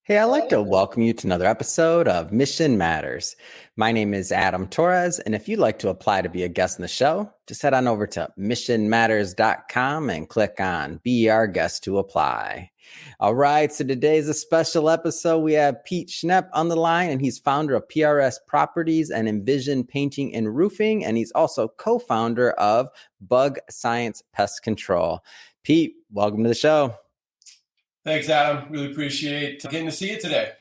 Hey, I'd like to welcome you to another episode of Mission Matters. My name is Adam Torres, and if you'd like to apply to be a guest in the show, just head on over to missionmatters.com and click on Be Our Guest to apply. All right, so today's a special episode. We have Pete Schnepp on the line, and he's founder of PRS Properties and Envision Painting and Roofing, and he's also co-founder of Bug Science Pest Control. Pete, welcome to the show. Thanks, Adam. Really appreciate getting to see you today.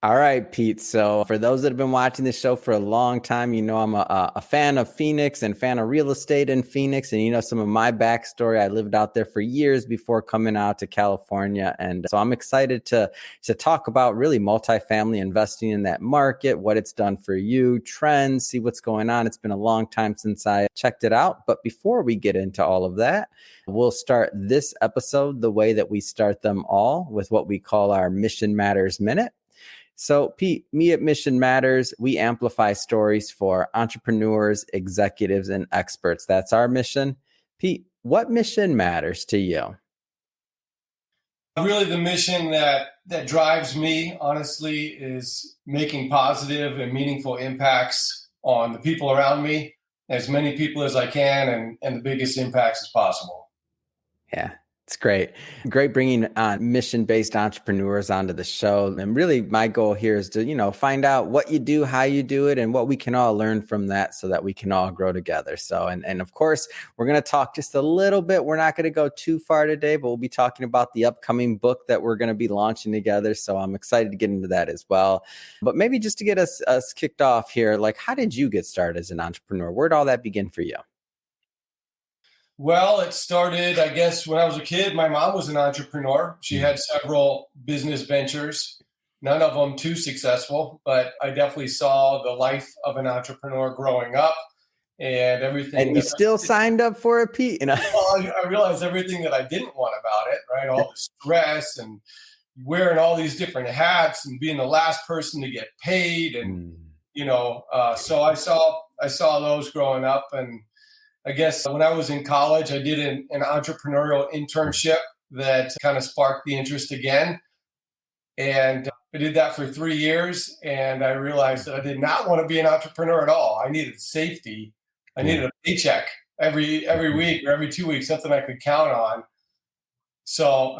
All right, Pete. So for those that have been watching this show for a long time, you know I'm a fan of Phoenix and fan of real estate in Phoenix. And you know some of my backstory. I lived out there for years before coming out to California. And so I'm excited to talk about really multifamily investing in that market, what it's done for you, trends, see what's going on. It's been a long time since I checked it out. But before we get into all of that, we'll start this episode the way that we start them all, with what we call our Mission Matters Minute. So, Pete, me at Mission Matters, we amplify stories for entrepreneurs, executives, and experts. That's our mission. Pete, what mission matters to you? Really, the mission that drives me, honestly, is making positive and meaningful impacts on the people around me, as many people as I can, and the biggest impacts as possible. Yeah. It's great. Great bringing on mission-based entrepreneurs onto the show. And really my goal here is to, find out what you do, how you do it, and what we can all learn from that so that we can all grow together. So, and of course, we're going to talk just a little bit. We're not going to go too far today, but we'll be talking about the upcoming book that we're going to be launching together. So I'm excited to get into that as well. But maybe just to get us kicked off here, like, how did you get started as an entrepreneur? Where'd all that begin for you? Well, it started, I guess, when I was a kid. My mom was an entrepreneur. She had several business ventures, none of them too successful, but I definitely saw the life of an entrepreneur growing up and everything. And you still signed up for it, Pete? Well, I realized everything that I didn't want about it, right? All the stress and wearing all these different hats and being the last person to get paid. And, so I saw those growing up. And I guess when I was in college, I did an entrepreneurial internship that kind of sparked the interest again. And I did that for 3 years. And I realized that I did not want to be an entrepreneur at all. I needed safety. I needed a paycheck every week or every 2 weeks, something I could count on. So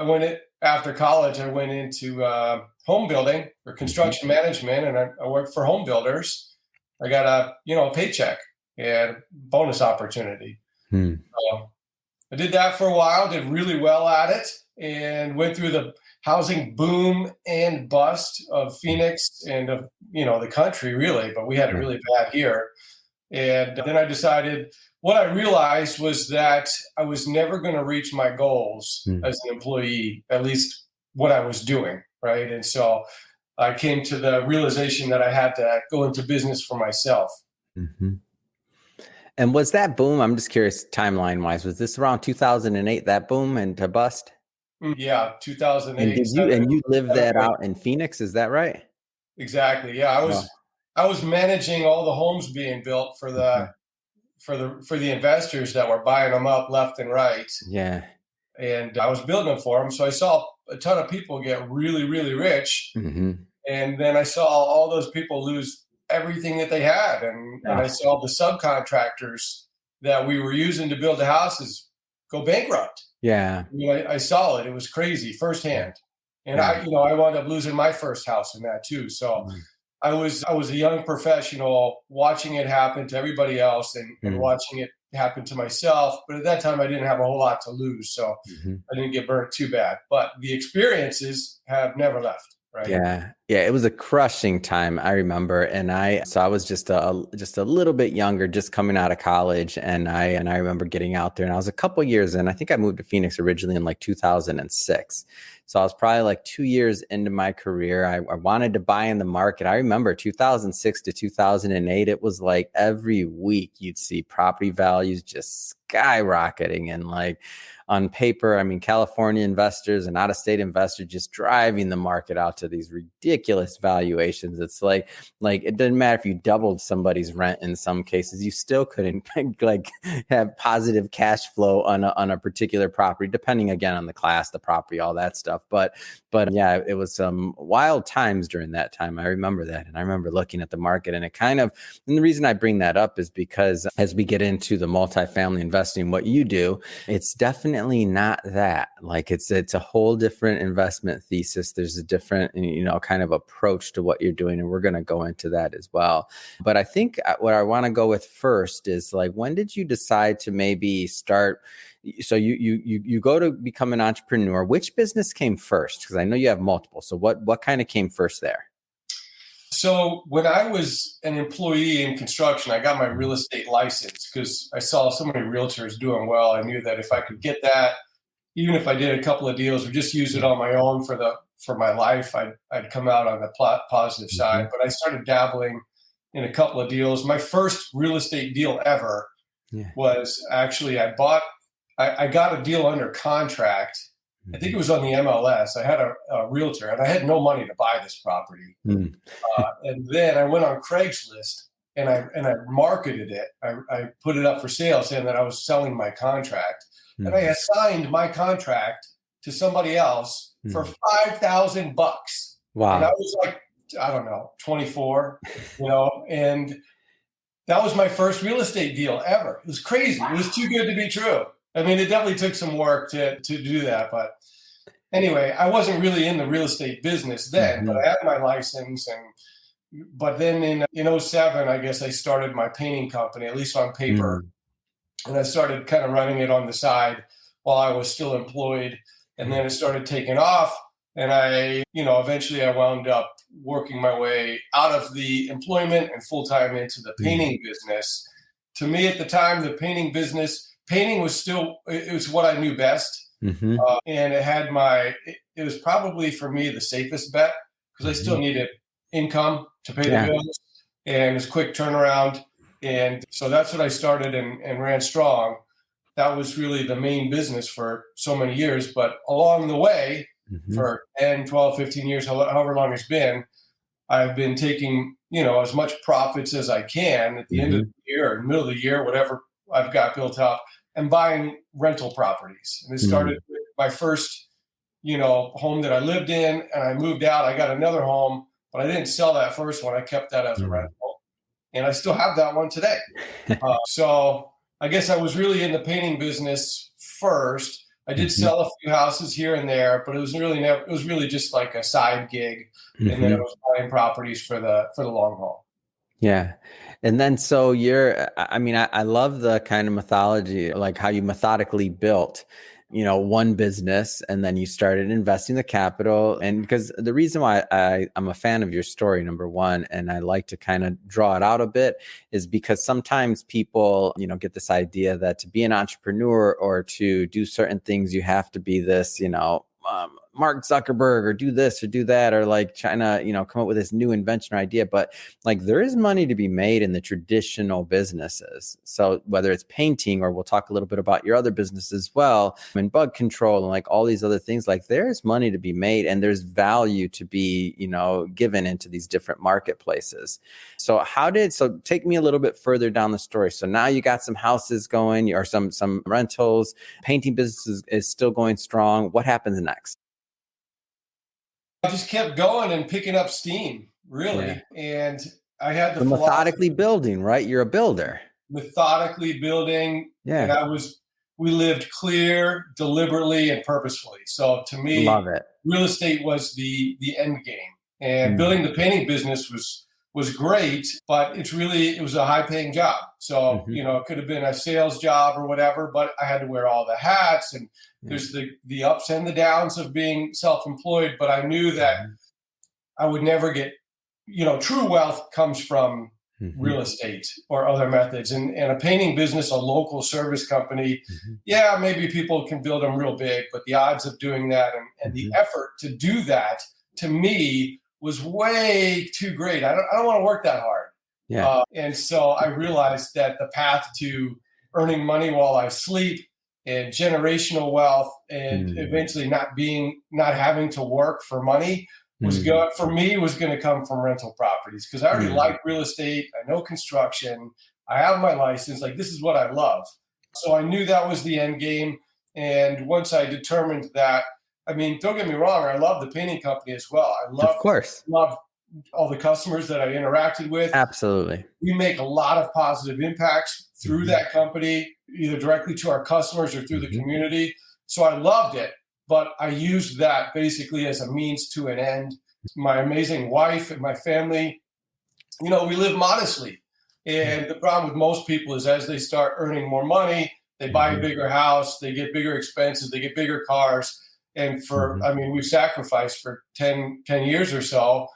after college, I went into home building or construction management, and I worked for home builders. I got a paycheck and bonus opportunity. So I did that for a while, did really well at it, and went through the housing boom and bust of Phoenix and of, the country really, but we had it really bad here. And then I decided, what I realized was that I was never going to reach my goals as an employee, at least what I was doing, right? And so I came to the realization that I had to go into business for myself. Mm-hmm. And was that boom, I'm just curious, timeline-wise, was this around 2008, that boom and to bust? Yeah, 2008. And you lived that out in Phoenix, is that right? Exactly. Yeah, I was managing all the homes being built for the investors that were buying them up left and right. Yeah. And I was building them for them. So I saw a ton of people get really, really rich. Mm-hmm. And then I saw all those people lose everything that they had. And I saw the subcontractors that we were using to build the houses go bankrupt. Yeah. I saw it. It was crazy firsthand. And I wound up losing my first house in that too. So I was a young professional watching it happen to everybody else and watching it happen to myself. But at that time I didn't have a whole lot to lose. So I didn't get burnt too bad, but the experiences have never left. Right. Yeah. It was a crushing time. I remember. And I was just a little bit younger, just coming out of college. And I remember getting out there, and I was a couple years in. I think I moved to Phoenix originally in like 2006. So I was probably like 2 years into my career. I wanted to buy in the market. I remember 2006 to 2008, it was like every week you'd see property values just skyrocketing. And like on paper, I mean, California investors and out-of-state investors just driving the market out to these ridiculous valuations. It's like it doesn't matter if you doubled somebody's rent in some cases, you still couldn't like have positive cash flow on a particular property, depending again on the class, the property, all that stuff. stuff. But yeah, it was some wild times during that time. I remember that. And I remember looking at the market, and and the reason I bring that up is because as we get into the multifamily investing, what you do, it's definitely not that. Like it's a whole different investment thesis. There's a different, kind of approach to what you're doing. And we're going to go into that as well. But I think what I want to go with first is like, when did you decide to maybe start? So you go to become an entrepreneur. Which business came first? Because I know you have multiple. So what kind of came first there? So when I was an employee in construction, I got my real estate license because I saw so many realtors doing well. I knew that if I could get that, even if I did a couple of deals or just use it on my own for my life, I'd come out on the positive side. But I started dabbling in a couple of deals. My first real estate deal ever was actually I got a deal under contract. I think it was on the MLS. I had a realtor, and I had no money to buy this property. And then I went on Craigslist and I marketed it. I put it up for sale, saying that I was selling my contract, and I assigned my contract to somebody else for $5,000. Wow! And I was like, I don't know, 24, and that was my first real estate deal ever. It was crazy. Wow. It was too good to be true. I mean, it definitely took some work to do that. But anyway, I wasn't really in the real estate business then, but I had my license. But then in 2007, I guess I started my painting company, at least on paper. And I started kind of running it on the side while I was still employed. And then it started taking off. And eventually I wound up working my way out of the employment and full-time into the painting business. To me at the time, the painting was what I knew best. And it was probably for me the safest bet because I still needed income to pay the bills, and it was quick turnaround. And so that's what I started and ran strong. That was really the main business for so many years. But along the way, for 10, 12, 15 years, however long it's been, I've been taking, as much profits as I can at the end of the year or middle of the year, whatever I've got built up, and buying rental properties. And it started with my first, home that I lived in, and I moved out. I got another home, but I didn't sell that first one. I kept that as a rental, and I still have that one today. So I guess I was really in the painting business first. I did sell a few houses here and there, but it was really just like a side gig. And then I was buying properties for the long haul. Yeah. And then, so I love the kind of methodology, like how you methodically built, one business, and then you started investing the capital. And because the reason why I'm a fan of your story, number one, and I like to kind of draw it out a bit, is because sometimes people, get this idea that to be an entrepreneur or to do certain things, you have to be this, Mark Zuckerberg or do this or do that, or like trying to, come up with this new invention or idea. But like, there is money to be made in the traditional businesses. So whether it's painting, or we'll talk a little bit about your other business as well, and bug control and like all these other things, like there's money to be made and there's value to be, given into these different marketplaces. So take me a little bit further down the story. So now you got some houses going, or some rentals, painting business is still going strong. What happens next? I just kept going and picking up steam, really. And I had the methodically building, right? You're a builder. Methodically building. Yeah. And we lived clear, deliberately, and purposefully. So to me, love it. Real estate was the end game. And building the painting business was great, but it was a high paying job. So, it could have been a sales job or whatever, but I had to wear all the hats, and there's the ups and the downs of being self-employed. But I knew that I would never get, true wealth comes from real estate or other methods. And a painting business, a local service company, maybe people can build them real big, but the odds of doing that and the effort to do that, to me, was way too great. I don't want to work that hard. Yeah. And so I realized that the path to earning money while I sleep and generational wealth and eventually not having to work for money was going to come from rental properties, because I already like real estate. I know construction. I have my license. Like, this is what I love. So I knew that was the end game. And once I determined that, I mean, don't get me wrong, I love the painting company as well. I Of course. love all the customers that I interacted with. Absolutely. We make a lot of positive impacts through Mhm. that company, either directly to our customers or through the Mhm. community. So I loved it, but I used that basically as a means to an end. My amazing wife and my family, we live modestly. Yeah. And the problem with most people is as they start earning more money, they buy a Mhm. bigger house, they get bigger expenses, they get bigger cars. And Mhm. I mean, we've sacrificed for 10 years or so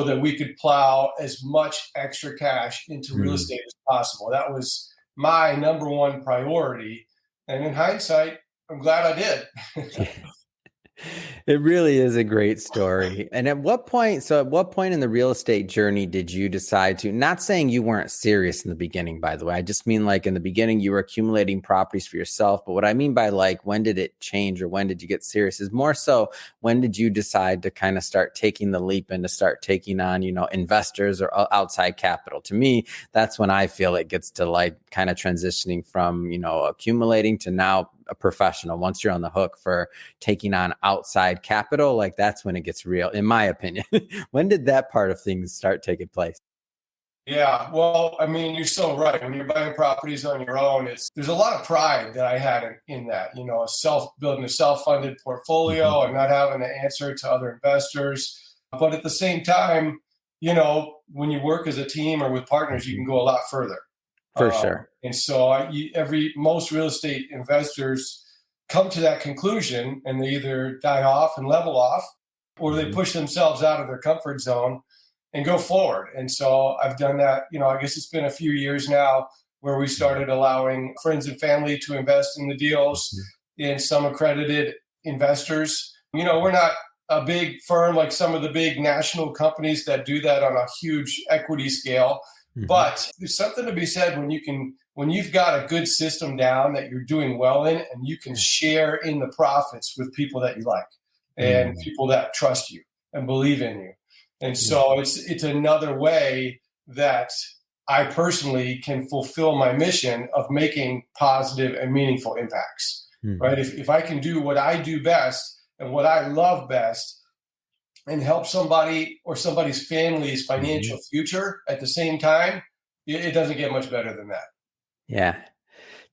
that we could plow as much extra cash into real Mm. estate as possible. That was my number one priority. And in hindsight, I'm glad I did. It really is a great story. And at what point in the real estate journey did you decide to, not saying you weren't serious in the beginning, by the way, I just mean like in the beginning you were accumulating properties for yourself. But what I mean by like, when did it change or when did you get serious is more so, when did you decide to kind of start taking the leap and to start taking on, investors or outside capital? To me, that's when I feel it gets to like kind of transitioning from, accumulating to now a professional. Once you're on the hook for taking on outside capital, like that's when it gets real, in my opinion. When did that part of things start taking place? Yeah, well, I mean, you're so right. When you're buying properties on your own, there's a lot of pride that I had in that, building a self-funded Mhm. portfolio and not having to answer to other investors. But at the same time, when you work as a team or with partners, you Mhm. can go a lot further. For sure. And so most real estate investors come to that conclusion and they either die off and level off, or they Mhm. push themselves out of their comfort zone and go forward. And so I've done that. I guess it's been a few years now where we started allowing friends and family to invest in the deals, Mhm. in some accredited investors. We're not a big firm like some of the big national companies that do that on a huge equity scale. Mhm. But there's something to be said when you've got a good system down that you're doing well in, and you can Yeah. share in the profits with people that you like and Mm. people that trust you and believe in you. And Yeah. so it's another way that I personally can fulfill my mission of making positive and meaningful impacts. Right? Mhm. If I can do what I do best and what I love best, and help somebody or somebody's family's Mhm. financial future at the same time, it doesn't get much better than that. Yeah.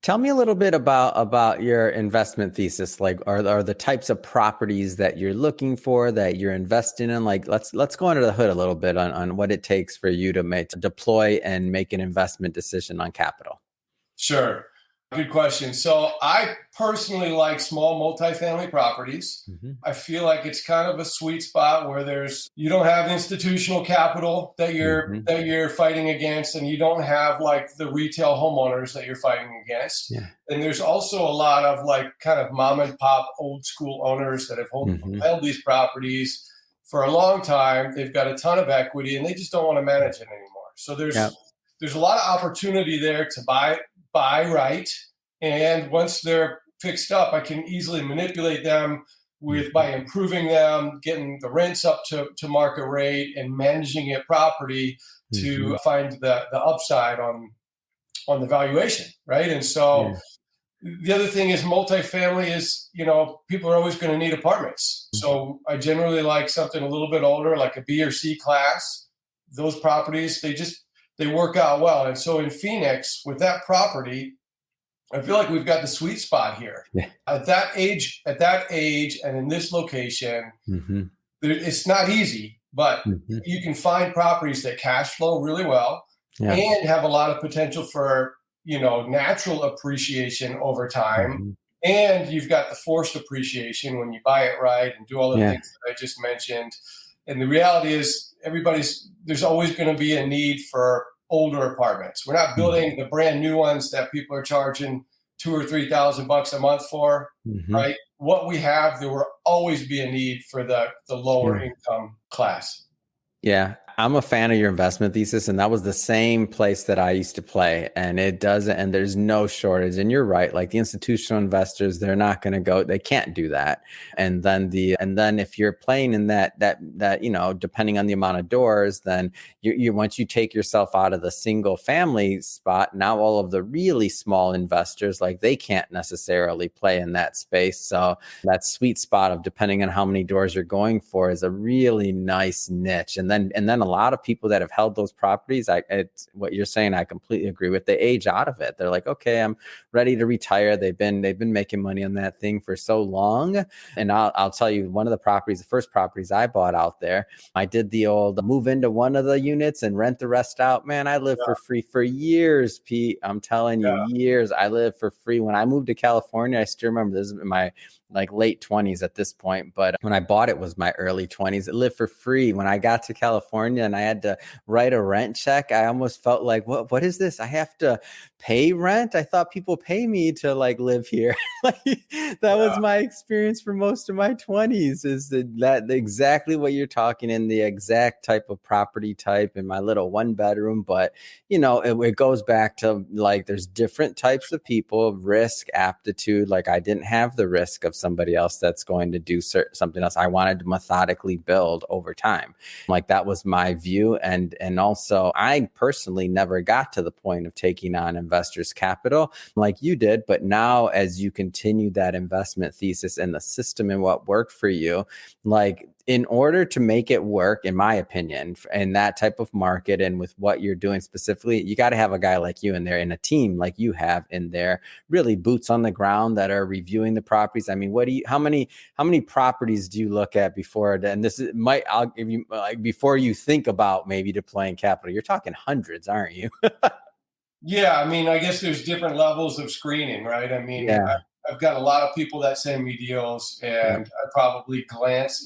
Tell me a little bit about your investment thesis. Like, are the types of properties that you're looking for, that you're investing in? Like, let's go under the hood a little bit on what it takes for you to deploy and make an investment decision on capital. Sure. Good question. So I personally like small multifamily properties. Mhm. I feel like it's kind of a sweet spot where you don't have institutional capital that you're Mhm. that you're fighting against, and you don't have like the retail homeowners that you're fighting against. Yeah. And there's also a lot of like kind of mom and pop old school owners that have Mhm. held these properties for a long time. They've got a ton of equity and they just don't want to manage it anymore. So Yep. there's a lot of opportunity there to buy right. And once they're fixed up, I can easily manipulate them by Mhm. improving them, getting the rents up to market rate, and managing it properly to Mhm. find the upside on the valuation, right? And so Yeah. the other thing is multifamily is, people are always going to need apartments. So I generally like something a little bit older, like a B or C class. Those properties, they work out well. And so in Phoenix, with that property, I feel like we've got the sweet spot here. Yeah. At that age, and in this location, Mhm. it's not easy, but Mhm. you can find properties that cash flow really well Yeah. and have a lot of potential for natural appreciation over time. Mhm. And you've got the forced appreciation when you buy it right and do all the Yeah. things that I just mentioned. And the reality is, there's always going to be a need for older apartments. We're not Mhm. building the brand new ones that people are charging $2,000 or $3,000 a month for, Mhm. right? What we have, there will always be a need for the lower Yeah. income class. Yeah. I'm a fan of your investment thesis, and that was the same place that I used to play. And it doesn't, and there's no shortage. And you're right, like the institutional investors, they're not going to go, they can't do that. And then if you're playing in that, depending on the amount of doors, then you once you take yourself out of the single family spot, now all of the really small investors, like they can't necessarily play in that space. So that sweet spot of depending on how many doors you're going for is a really nice niche. And then a lot of people that have held those properties, it's what you're saying, I completely agree with. They age out of it. They're like, okay, I'm ready to retire. They've been making money on that thing for so long. And I'll tell you, one of the first properties I bought out there, I did the old move into one of the units and rent the rest out. Man, I lived for free for years, Pete. I'm telling you, years. I lived for free. When I moved to California, I still remember this is my like late 20s at this point, but when I bought it was my early 20s. It lived for free. When I got to California and I had to write a rent check, I almost felt like, what is this? I have to pay rent? I thought people pay me to like live here. Like that was my experience for most of my 20s, is that exactly what you're talking in, the exact type of property type in my little one bedroom. But it goes back to like there's different types of people, risk, aptitude. Like I didn't have the risk of somebody else that's going to do something else. I wanted to methodically build over time. Like that was my view. And also I personally never got to the point of taking on investors' capital like you did. But now as you continue that investment thesis and the system and what worked for you, like in order to make it work, in my opinion, in that type of market and with what you're doing specifically, you got to have a guy like you in there and a team like you have in there, really boots on the ground that are reviewing the properties. I mean, how many properties do you look at before? And I'll give you like before you think about maybe deploying capital, you're talking hundreds, aren't you? Yeah, I mean, I guess there's different levels of screening, right? I mean, Yeah. I've got a lot of people that send me deals, Yeah. and I probably you glance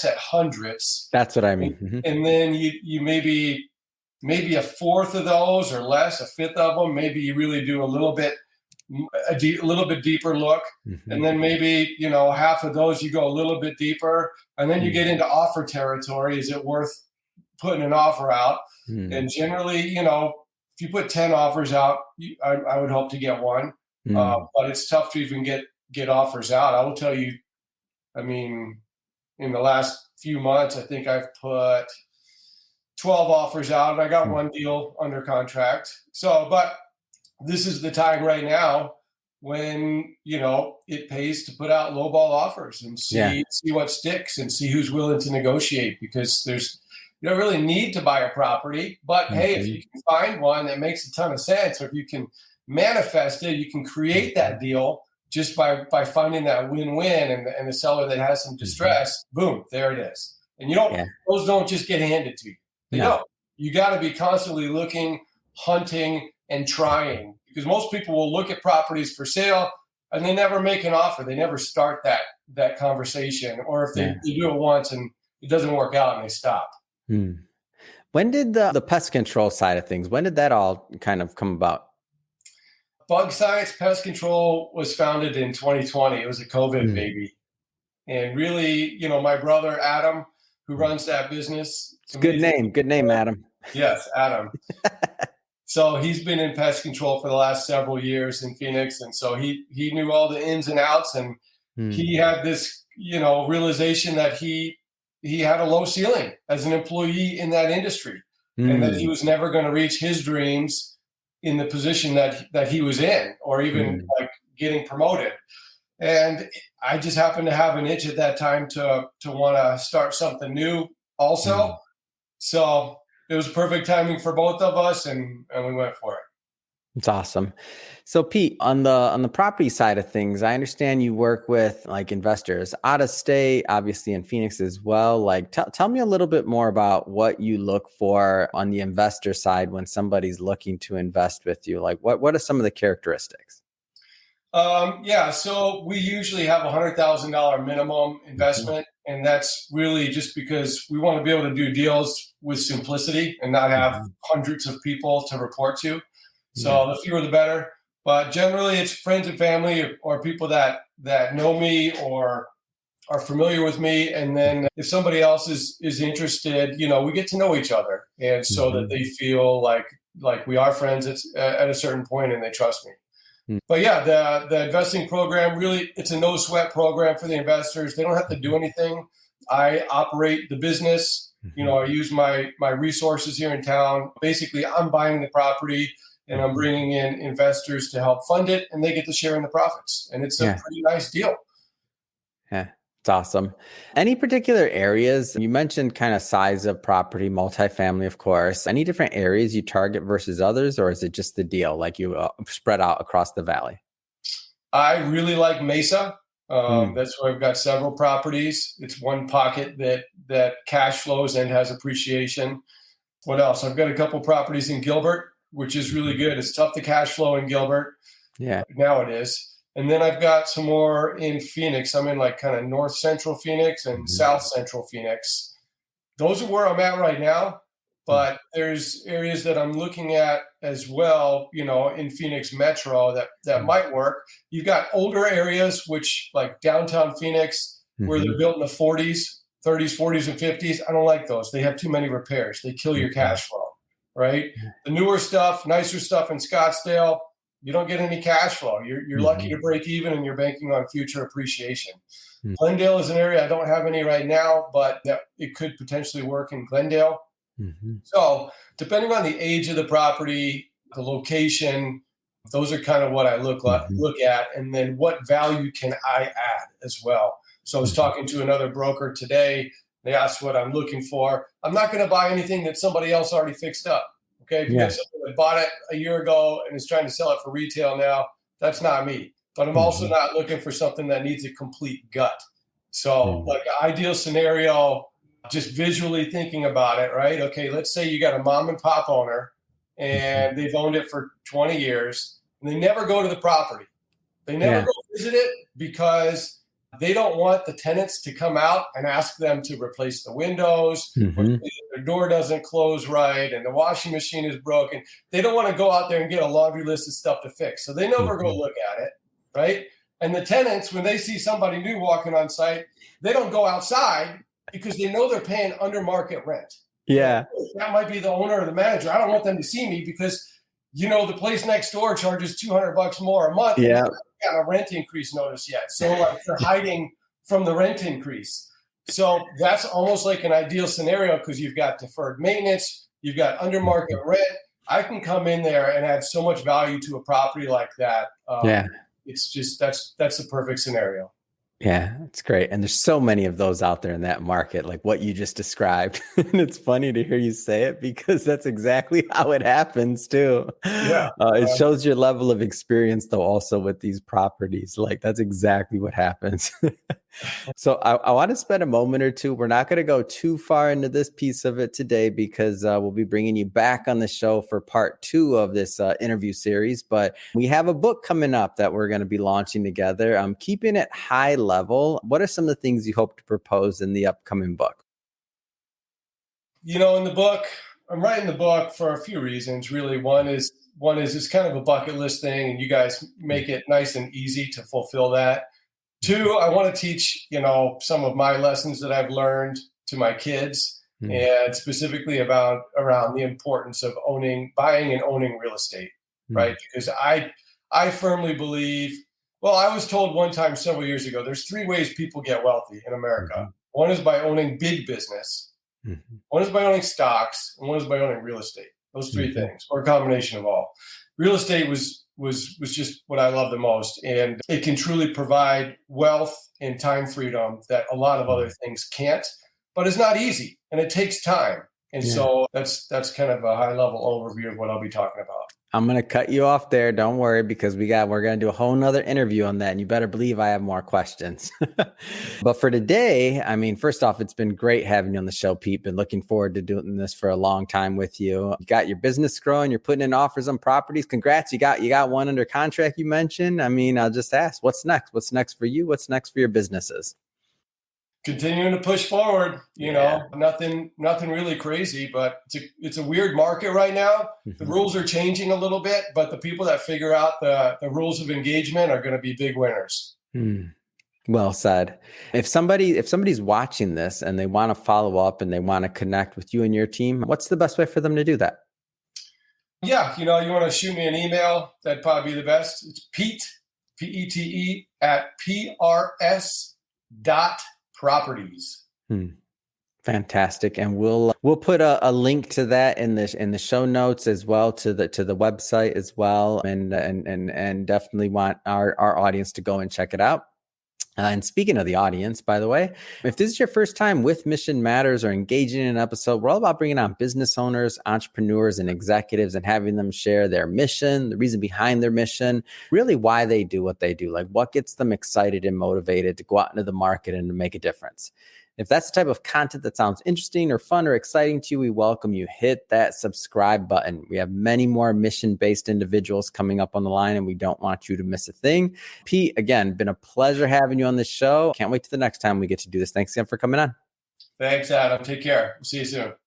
at hundreds, That's what I and, mean. Mm-hmm. and then you maybe a fourth of those or less, a fifth of them, maybe you really do a little bit deeper look, Mm-hmm. and then maybe half of those you go a little bit deeper, and then you get into offer territory. Is it worth putting an offer out? Mm-hmm. And generally, if you put 10 offers out, I would hope to get one. But it's tough to even get offers out. I will tell you, I mean, in the last few months, I think I've put 12 offers out and I got one deal under contract. So, but this is the time right now when, it pays to put out lowball offers and see what sticks and see who's willing to negotiate, because you don't really need to buy a property, but hey, if you can find one that makes a ton of sense, or if you can manifest it, you can create that deal just by finding that win-win, and the seller that has some distress, boom, there it is. And those don't just get handed to you. They don't. You got to be constantly looking, hunting, and trying, because most people will look at properties for sale and they never make an offer. They never start that conversation, or if they do it once and it doesn't work out and they stop. When did the pest control side of things, when did that all kind of come about? Bug Science Pest Control was founded in 2020. It was a COVID baby. And really, my brother, Adam, who runs that business. Good name, Adam. Yes, Adam. So he's been in pest control for the last several years in Phoenix. And so he knew all the ins and outs, and he had this, realization that he had a low ceiling as an employee in that industry, and that he was never going to reach his dreams in the position that he was in, or even like getting promoted. And I just happened to have an itch at that time to want to start something new also. So it was perfect timing for both of us, and we went for it. It's awesome. So Pete, on the property side of things, I understand you work with like investors out of state, obviously in Phoenix as well. Like tell me a little bit more about what you look for on the investor side when somebody's looking to invest with you. Like what are some of the characteristics? So we usually have $100,000 minimum investment, and that's really just because we want to be able to do deals with simplicity and not have hundreds of people to report to. So the fewer the better. But generally, it's friends and family or people that know me or are familiar with me. And then if somebody else is interested, we get to know each other. And so that they feel like we are friends at a certain point and they trust me. But yeah, the investing program, really, it's a no sweat program for the investors. They don't have to do anything. I operate the business. I use my resources here in town. Basically, I'm buying the property and I'm bringing in investors to help fund it, and they get to share in the profits. And it's a pretty nice deal. Yeah, it's awesome. Any particular areas? You mentioned kind of size of property, multifamily, of course. Any different areas you target versus others, or is it just the deal, like you spread out across the valley? I really like Mesa. That's where I've got several properties. It's one pocket that cash flows and has appreciation. What else? I've got a couple properties in Gilbert, which is really good. It's tough to cash flow in Gilbert. Yeah. Now it is. And then I've got some more in Phoenix. I'm in like kind of north central Phoenix and south central Phoenix. Those are where I'm at right now. But there's areas that I'm looking at as well, in Phoenix Metro that might work. You've got older areas, which like downtown Phoenix, where they're built in the 40s, 30s, 40s, and 50s. I don't like those. They have too many repairs. They kill your cash flow, right? The newer stuff, nicer stuff in Scottsdale, you don't get any cash flow. You're lucky to break even, and you're banking on future appreciation. Glendale is an area I don't have any right now, but it could potentially work in Glendale. So depending on the age of the property, the location, those are kind of what I look at. And then what value can I add as well? So I was talking to another broker today. They asked what I'm looking for. I'm not going to buy anything that somebody else already fixed up. Okay. If you have someone that bought it a year ago and is trying to sell it for retail now, that's not me. But I'm also not looking for something that needs a complete gut. So like an ideal scenario, just visually thinking about it, right? Okay, let's say you got a mom and pop owner and they've owned it for 20 years and they never go to the property. They never go visit it because they don't want the tenants to come out and ask them to replace the windows, or their door doesn't close right and the washing machine is broken. They don't want to go out there and get a laundry list of stuff to fix. So they never go look at it, right? And the tenants, when they see somebody new walking on site, they don't go outside because they know they're paying under market rent. Yeah. That might be the owner or the manager. I don't want them to see me because, the place next door charges $200 more a month. Yeah. Got a rent increase notice yet. So like they're hiding from the rent increase. So that's almost like an ideal scenario because you've got deferred maintenance, you've got under market rent. I can come in there and add so much value to a property like that. It's just, that's the perfect scenario. Yeah, it's great. And there's so many of those out there in that market, like what you just described. And it's funny to hear you say it because that's exactly how it happens too. Yeah. It shows your level of experience though also with these properties. Like that's exactly what happens. So I want to spend a moment or two. We're not going to go too far into this piece of it today because we'll be bringing you back on the show for part 2 of this interview series. But we have a book coming up that we're going to be launching together. Keeping it high level. What are some of the things you hope to propose in the upcoming book? In the book, I'm writing the book for a few reasons. Really, one is it's kind of a bucket list thing, and you guys make it nice and easy to fulfill that. 2, I want to teach, some of my lessons that I've learned to my kids, and specifically around the importance of buying and owning real estate, right? Because I firmly believe. Well, I was told one time several years ago, there's 3 ways people get wealthy in America. One is by owning big business. One is by owning stocks, and one is by owning real estate. Those 3 things, or a combination of all. Real estate was just what I love the most, and it can truly provide wealth and time freedom that a lot of other things can't. But it's not easy, and it takes time. And so that's kind of a high level overview of what I'll be talking about. I'm going to cut you off there. Don't worry, because we're going to do a whole nother interview on that. And you better believe I have more questions. But for today, first off, it's been great having you on the show, Pete. Been looking forward to doing this for a long time with you. You got your business growing. You're putting in offers on properties. Congrats. You got one under contract you mentioned. I'll just ask, what's next? What's next for you? What's next for your businesses? Continuing to push forward, nothing really crazy, but it's a weird market right now. The rules are changing a little bit, but the people that figure out the rules of engagement are going to be big winners. Well said. If somebody's watching this and they want to follow up and they want to connect with you and your team, what's the best way for them to do that? Yeah, you want to shoot me an email, that'd probably be the best. It's Pete, Pete, at prs.properties. Fantastic. And we'll put a link to that in the show notes as well, to the website as well. And definitely want our audience to go and check it out. And speaking of the audience, by the way, if this is your first time with Mission Matters or engaging in an episode, we're all about bringing on business owners, entrepreneurs, and executives and having them share their mission, the reason behind their mission, really why they do what they do, like what gets them excited and motivated to go out into the market and to make a difference. If that's the type of content that sounds interesting or fun or exciting to you, we welcome you. Hit that subscribe button. We have many more mission-based individuals coming up on the line, and we don't want you to miss a thing. Pete, again, been a pleasure having you on the show. Can't wait to the next time we get to do this. Thanks again for coming on. Thanks, Adam. Take care. We'll see you soon.